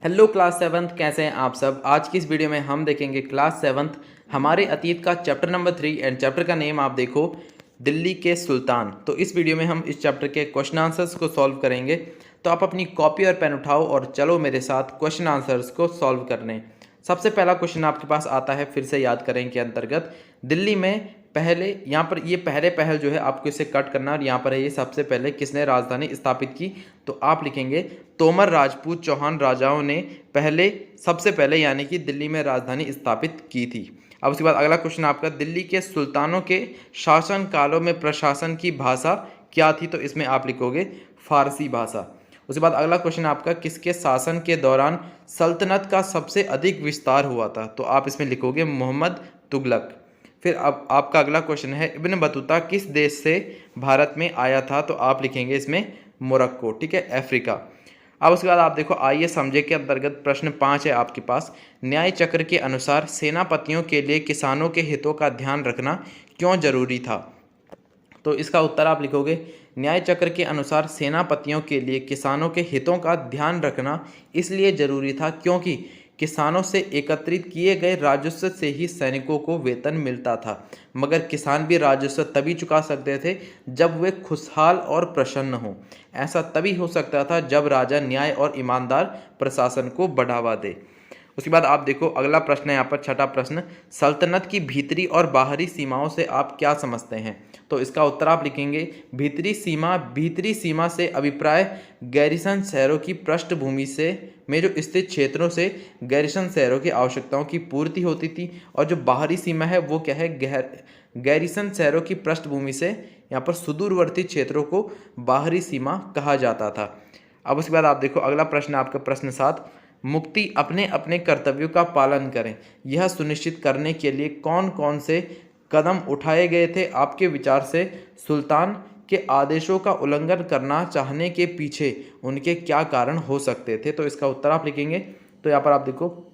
Hello class seventh, कैसे हैं आप सब। आज की इस वीडियो में हम देखेंगे क्लास सेवन्थ हमारे अतीत का चैप्टर नंबर 3 एंड चैप्टर का नेम आप देखो दिल्ली के सुल्तान। तो इस वीडियो में हम इस चैप्टर के क्वेश्चन आंसर्स को सॉल्व करेंगे। तो आप अपनी कॉपी और पेन उठाओ और चलो मेरे साथ क्वेश्चन आंसर्स को सॉल्व करने। सबसे पहला क्वेश्चन आपके पास आता है, फिर से याद करें के अंतर्गत दिल्ली में पहले, यहाँ पर ये पहले पहल जो है आपको इसे कट करना, और यहाँ पर है ये सबसे पहले किसने राजधानी स्थापित की। तो आप लिखेंगे तोमर राजपूत चौहान राजाओं ने सबसे पहले यानी कि दिल्ली में राजधानी स्थापित की थी। अब उसके बाद अगला क्वेश्चन आपका, दिल्ली के सुल्तानों के शासन कालों में प्रशासन की भाषा क्या थी। तो इसमें आप लिखोगे फारसी भाषा। उसके बाद अगला क्वेश्चन आपका, किसके शासन के दौरान सल्तनत का सबसे अधिक विस्तार हुआ था। तो आप इसमें लिखोगे मोहम्मद तुगलक। फिर अब आपका अगला क्वेश्चन है, इब्न बतूता किस देश से भारत में आया था। तो आप लिखेंगे इसमें मोरक्को, ठीक है, अफ्रीका। अब उसके बाद आप देखो, आइए समझे के अंतर्गत प्रश्न 5 है आपके पास। न्याय चक्र के अनुसार सेनापतियों के लिए किसानों के हितों का ध्यान रखना क्यों जरूरी था। तो इसका उत्तर आप लिखोगे, न्याय चक्र के अनुसार सेनापतियों के लिए किसानों के हितों का ध्यान रखना इसलिए जरूरी था क्योंकि किसानों से एकत्रित किए गए राजस्व से ही सैनिकों को वेतन मिलता था, मगर किसान भी राजस्व तभी चुका सकते थे जब वे खुशहाल और प्रसन्न हों। ऐसा तभी हो सकता था जब राजा न्याय और ईमानदार प्रशासन को बढ़ावा दे। उसके बाद आप देखो अगला प्रश्न है यहाँ पर, छठा प्रश्न, सल्तनत की भीतरी और बाहरी सीमाओं से आप क्या समझते हैं। तो इसका उत्तर आप लिखेंगे, भीतरी सीमा से अभिप्राय गैरिसन शहरों की पृष्ठभूमि से में जो स्थित क्षेत्रों से गैरिसन शहरों की आवश्यकताओं की पूर्ति होती थी, और जो बाहरी सीमा है वो क्या है, गैरिसन शहरों की पृष्ठभूमि से यहाँ पर सुदूरवर्ती क्षेत्रों को बाहरी सीमा कहा जाता था। अब उसके बाद आप देखो अगला प्रश्न आपका, प्रश्न 7, मुक्ति अपने अपने कर्तव्यों का पालन करें यह सुनिश्चित करने के लिए कौन कौन से कदम उठाए गए थे। आपके विचार से सुल्तान के आदेशों का उल्लंघन करना चाहने के पीछे उनके क्या कारण हो सकते थे। तो इसका उत्तर आप लिखेंगे, तो यहाँ पर आप देखो,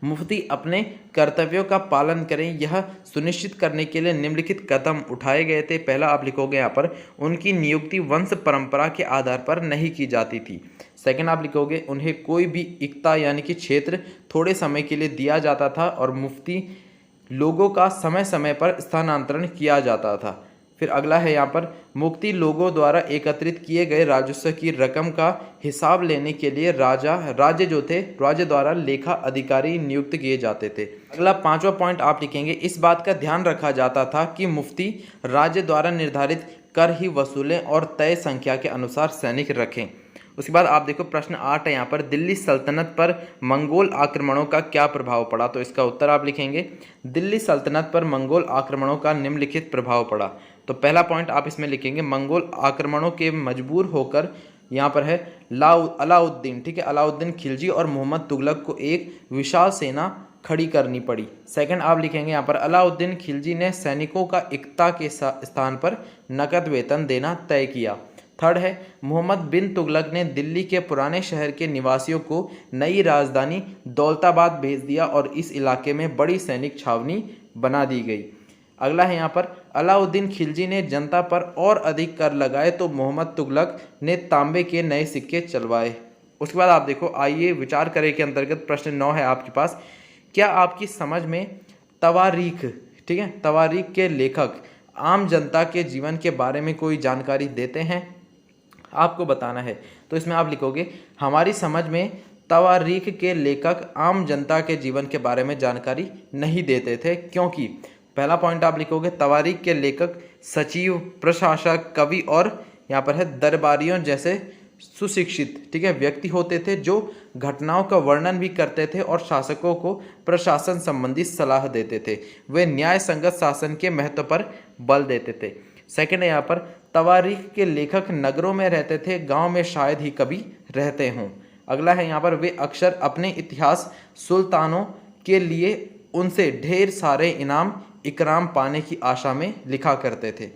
मुफ्ती अपने कर्तव्यों का पालन करें यह सुनिश्चित करने के लिए निम्नलिखित कदम उठाए गए थे। पहला आप लिखोगे यहाँ पर, उनकी नियुक्ति वंश परंपरा के आधार पर नहीं की जाती थी। सेकंड आप लिखोगे, उन्हें कोई भी इक्ता यानी कि क्षेत्र थोड़े समय के लिए दिया जाता था और मुफ्ती लोगों का समय समय पर स्थानांतरण किया जाता था। फिर अगला है यहाँ पर, मुक्ति लोगों द्वारा एकत्रित किए गए राजस्व की रकम का हिसाब लेने के लिए राज्य द्वारा लेखा अधिकारी नियुक्त किए जाते थे। अगला पांचवा पॉइंट आप लिखेंगे, इस बात का ध्यान रखा जाता था कि मुफ्ती राज्य द्वारा निर्धारित कर ही वसूलें और तय संख्या के अनुसार सैनिक रखें। उसके बाद आप देखो प्रश्न 8 है यहाँ पर, दिल्ली सल्तनत पर मंगोल आक्रमणों का क्या प्रभाव पड़ा। तो इसका उत्तर आप लिखेंगे, दिल्ली सल्तनत पर मंगोल आक्रमणों का निम्नलिखित प्रभाव पड़ा। तो पहला पॉइंट आप इसमें लिखेंगे, मंगोल आक्रमणों के मजबूर होकर यहाँ पर है अलाउद्दीन, ठीक है, अलाउद्दीन खिलजी और मोहम्मद तुगलक को एक विशाल सेना खड़ी करनी पड़ी। सेकंड आप लिखेंगे यहाँ पर, अलाउद्दीन खिलजी ने सैनिकों का इक्ता के स्थान पर नकद वेतन देना तय किया। थर्ड है, मोहम्मद बिन तुगलक ने दिल्ली के पुराने शहर के निवासियों को नई राजधानी दौलताबाद भेज दिया और इस इलाके में बड़ी सैनिक छावनी बना दी गई। अगला है यहाँ पर, अलाउद्दीन खिलजी ने जनता पर और अधिक कर लगाए तो मोहम्मद तुगलक ने तांबे के नए सिक्के चलवाए। उसके बाद आप देखो, आइए विचार करें के अंतर्गत प्रश्न 9 है आपके पास, क्या आपकी समझ में तवारीख, ठीक है, तवारीख के लेखक आम जनता के जीवन के बारे में कोई जानकारी देते हैं, आपको बताना है। तो इसमें आप लिखोगे, हमारी समझ में तवारीख के लेखक आम जनता के जीवन के बारे में जानकारी नहीं देते थे क्योंकि, पहला पॉइंट आप लिखोगे, तवारीख के लेखक सचिव, प्रशासक, कवि और यहाँ पर है दरबारियों जैसे सुशिक्षित, ठीक है, व्यक्ति होते थे जो घटनाओं का वर्णन भी करते थे और शासकों को प्रशासन संबंधी सलाह देते थे। वे न्याय संगत शासन के महत्व पर बल देते थे। सेकंड है यहाँ पर, तवारीख के लेखक नगरों में रहते थे, गांव में शायद ही कभी रहते हों। अगला है यहाँ पर, वे अक्सर अपने इतिहास सुल्तानों के लिए उनसे ढेर सारे इनाम इकराम पाने की आशा में लिखा करते थे।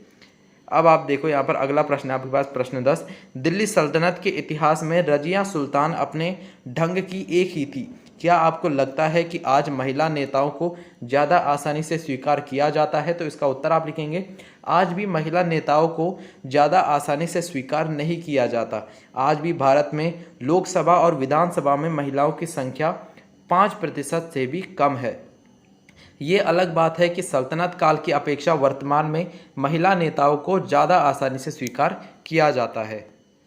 अब आप देखो यहाँ पर अगला प्रश्न आपके पास, प्रश्न 10, दिल्ली सल्तनत के इतिहास में रजिया सुल्तान अपने ढंग की एक ही थी, क्या आपको लगता है कि आज महिला नेताओं को ज़्यादा आसानी से स्वीकार किया जाता है? तो इसका उत्तर आप लिखेंगे आज भी महिला नेताओं को ज़्यादा आसानी से स्वीकार नहीं किया जाता। आज भी भारत में लोकसभा और विधानसभा में महिलाओं की संख्या 5% से भी कम है। ये अलग बात है कि सल्तनत काल की अपेक्षा वर्तमान में महिला नेताओं को ज़्यादा आसानी से स्वीकार किया जाता है।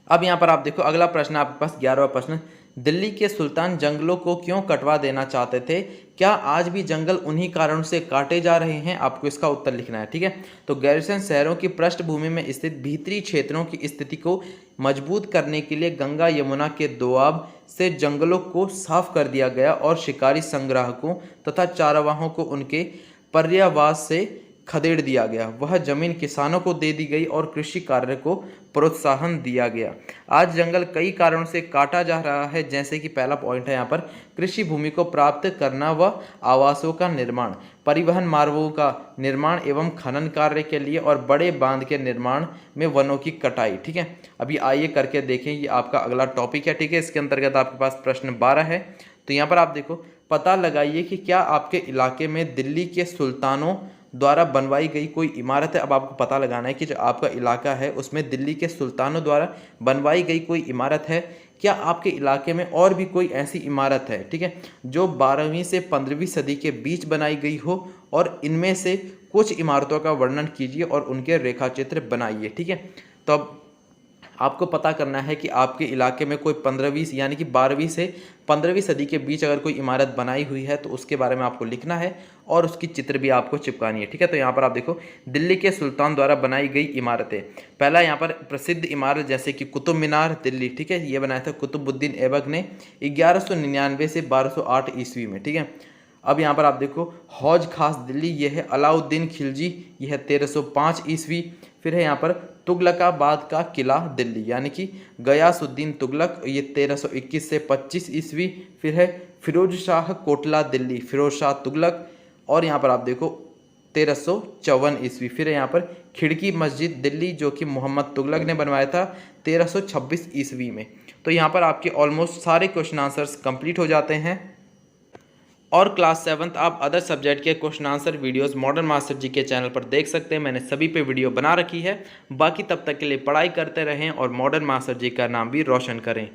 अब यहाँ पर आप देखो अगला प्रश्न आपके पास 11वां प्रश्न, दिल्ली के सुल्तान जंगलों को क्यों कटवा देना चाहते थे? क्या आज भी जंगल उन्हीं कारणों से काटे जा रहे हैं? आपको इसका उत्तर लिखना है। ठीक है, तो गैरसैंण शहरों की पृष्ठभूमि में स्थित भीतरी क्षेत्रों की स्थिति को मजबूत करने के लिए गंगा यमुना के दोआब से जंगलों को साफ कर दिया गया और शिकारी संग्राहकों तथा चारावाहों को उनके पर्यावास से खदेड़ दिया गया। वह जमीन किसानों को दे दी गई और कृषि कार्य को प्रोत्साहन दिया गया। आज जंगल कई कारणों से काटा जा रहा है, जैसे कि पहला पॉइंट है यहाँ पर कृषि भूमि को प्राप्त करना व आवासों का निर्माण, परिवहन मार्गों का निर्माण एवं खनन कार्य के लिए और बड़े बांध के निर्माण में वनों की कटाई। ठीक है, अभी आइए करके देखें, ये आपका अगला टॉपिक है। ठीक है, इसके अंतर्गत आपके पास प्रश्न 12 है। तो यहाँ पर आप देखो, पता लगाइए कि क्या आपके इलाके में दिल्ली के सुल्तानों द्वारा बनवाई गई कोई इमारत है। अब आपको पता लगाना है कि जो आपका इलाका है उसमें दिल्ली के सुल्तानों द्वारा बनवाई गई कोई इमारत है। क्या आपके इलाके में और भी कोई ऐसी इमारत है, ठीक है, जो 12वीं से 15वीं सदी के बीच बनाई गई हो, और इनमें से कुछ इमारतों का वर्णन कीजिए और उनके रेखाचित्र बनाइए। ठीक है, तो अब आपको पता करना है कि आपके इलाके में कोई 15वीं यानी कि 12वीं से 15वीं सदी के बीच अगर कोई इमारत बनाई हुई है तो उसके बारे में आपको लिखना है और उसकी चित्र भी आपको चिपकानी है। ठीक है, तो यहाँ पर आप देखो दिल्ली के सुल्तान द्वारा बनाई गई इमारतें। पहला यहाँ पर प्रसिद्ध इमारत जैसे कि कुतुब मीनार दिल्ली, ठीक है, ये बनाया था कुतुबुद्दीन ऐबक ने 1199 से 1208 ईस्वी में। ठीक है, अब यहाँ पर आप देखो हौज खास दिल्ली, यह है अलाउद्दीन खिलजी, यह है 1305 ईस्वी। फिर है यहाँ पर तुगलकाबाद का किला दिल्ली यानी कि गयासुद्दीन तुगलक, ये 1321 से 25 ईस्वी। फिर है फिरोज शाह कोटला दिल्ली, फिरोज शाह तुगलक, और यहाँ पर आप देखो 1354 ईस्वी। फिर है यहाँ पर खिड़की मस्जिद दिल्ली जो कि मोहम्मद तुगलक ने बनवाया था 1326 ईस्वी में। तो यहाँ पर आपके ऑलमोस्ट सारे क्वेश्चन आंसर्स कंप्लीट हो जाते हैं। और क्लास 7th आप अदर सब्जेक्ट के question answer videos Modern Master ji के चैनल पर देख सकते हैं। मैंने सभी पे वीडियो बना रखी है। बाकी तब तक के लिए पढ़ाई करते रहें और मॉडर्न मास्टर जी का नाम भी रोशन करें।